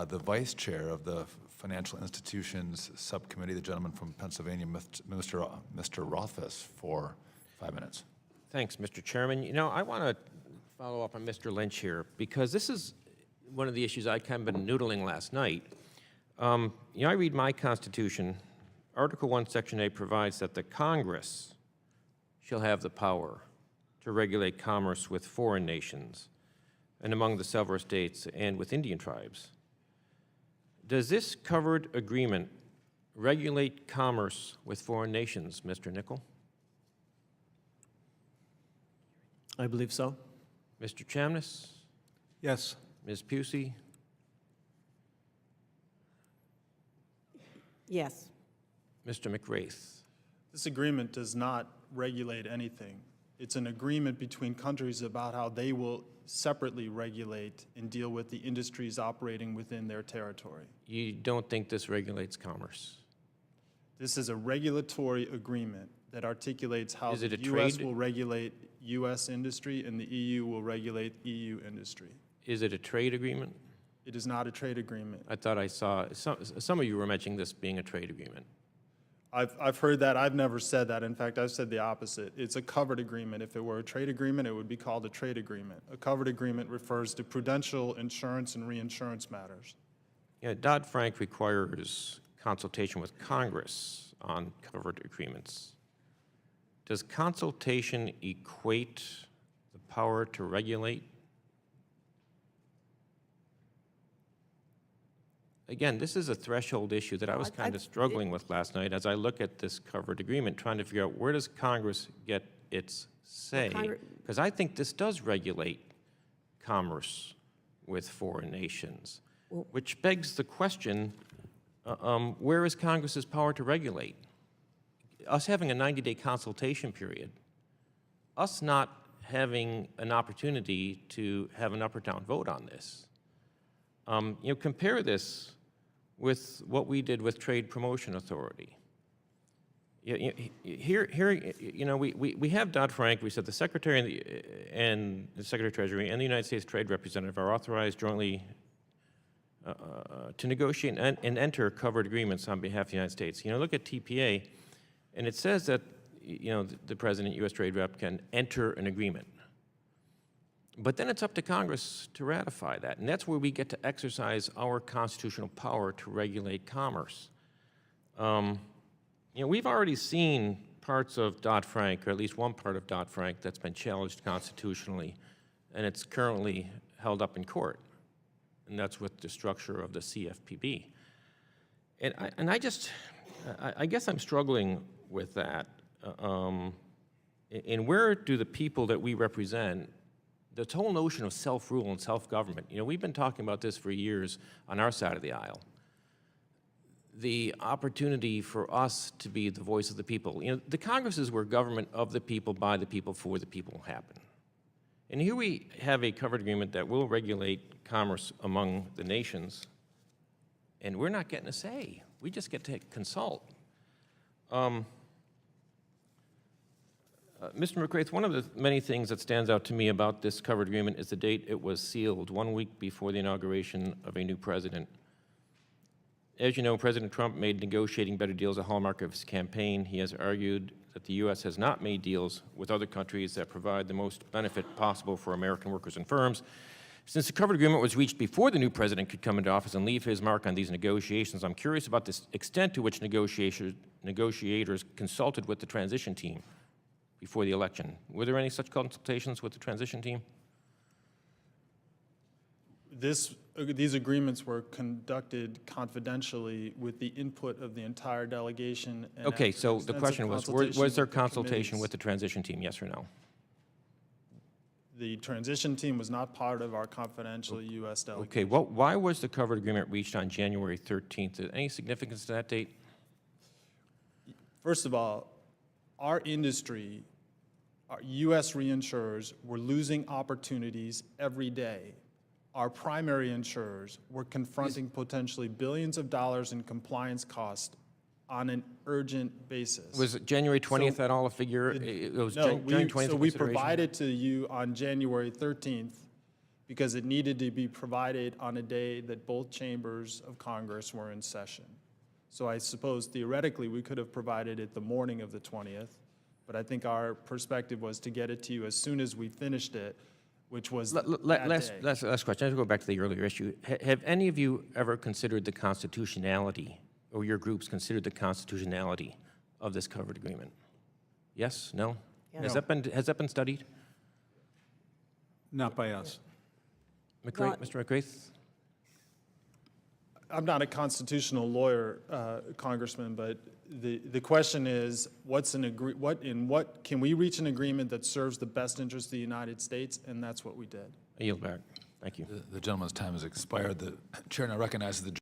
the vice chair of the Financial Institutions Subcommittee, the gentleman from Pennsylvania, Mr. Rothfus, for 5 minutes. Thanks, Mr. Chairman. You know, I want to follow up on Mr. Lynch here, because this is one of the issues I kind of been noodling last night. You know, I read my Constitution. Article 1, Section 8 provides that the Congress shall have the power to regulate commerce with foreign nations and among the several states and with Indian tribes. Does this covered agreement regulate commerce with foreign nations, Mr. Nickel? I believe so. Mr. Chamness? Yes. Ms. Pusey? Yes. Mr. McWraith? This agreement does not regulate anything. It's an agreement between countries about how they will separately regulate and deal with the industries operating within their territory. You don't think this regulates commerce? This is a regulatory agreement that articulates how Is it the a U.S. trade- will regulate U.S. industry and the EU will regulate EU industry. Is it a trade agreement? It is not a trade agreement. I thought I saw, some of you were mentioning this being a trade agreement. I've heard that. I've never said that. In fact, I've said the opposite. It's a covered agreement. If it were a trade agreement, it would be called a trade agreement. A covered agreement refers to prudential, insurance, and reinsurance matters. Yeah, Dodd-Frank requires consultation with Congress on covered agreements. Does consultation equate the power to regulate? Again, this is a threshold issue that I was kind of struggling with last night as I look at this covered agreement, trying to figure out where does Congress get its say? Because I think this does regulate commerce with foreign nations, which begs the question, where is Congress's power to regulate? Us having a 90-day consultation period, us not having an opportunity to have an up or down vote on this. You know, compare this with what we did with Trade Promotion Authority. Here, you know, we have Dodd-Frank. We said the Secretary and the Secretary of Treasury and the United States Trade Representative are authorized jointly to negotiate and enter covered agreements on behalf of the United States. You know, look at TPA, and it says that, you know, the President, U.S. Trade Rep, can enter an agreement. But then it's up to Congress to ratify that, and that's where we get to exercise our constitutional power to regulate commerce. You know, we've already seen parts of Dodd-Frank, or at least one part of Dodd-Frank, that's been challenged constitutionally, and it's currently held up in court, and that's with the structure of the CFPB. And I guess I'm struggling with that. And where do the people that we represent, this whole notion of self-rule and self-government, you know, we've been talking about this for years on our side of the aisle. The opportunity for us to be the voice of the people. You know, the Congress is where government of the people, by the people, for the people happen. And here we have a covered agreement that will regulate commerce among the nations, and we're not getting a say. We just get to consult. Mr. McWraith, one of the many things that stands out to me about this covered agreement is the date it was sealed, 1 week before the inauguration of a new president. As you know, President Trump made negotiating better deals a hallmark of his campaign. He has argued that the U.S. has not made deals with other countries that provide the most benefit possible for American workers and firms. Since the covered agreement was reached before the new president could come into office and leave his mark on these negotiations, I'm curious about the extent to which negotiators consulted with the transition team before the election. Were there any such consultations with the transition team? These agreements were conducted confidentially with the input of the entire delegation. And okay, so the question was there consultation with the transition team, yes or no? The transition team was not part of our confidential U.S. delegation. Okay, well, why was the covered agreement reached on January 13th? Any significance to that date? First of all, our industry, our U.S. reinsurers were losing opportunities every day. Our primary insurers were confronting potentially billions of dollars in compliance costs on an urgent basis. Was January 20th at all a figure? It was no, January 20th so we provided to you on January 13th because it needed to be provided on a day that both chambers of Congress were in session. So I suppose theoretically, we could have provided it the morning of the 20th, but I think our perspective was to get it to you as soon as we finished it, which was that day. Last question. I'll go back to the earlier issue. Have any of you ever considered the constitutionality, or your groups considered the constitutionality of this covered agreement? Yes? No? Has that been studied? Not by us. Mr. McGrath? I'm not a constitutional lawyer, Congressman, but the question is, what can we reach an agreement that serves the best interest of the United States? And that's what we did. I yield back. Thank you. The gentleman's time has expired. The chair now recognizes the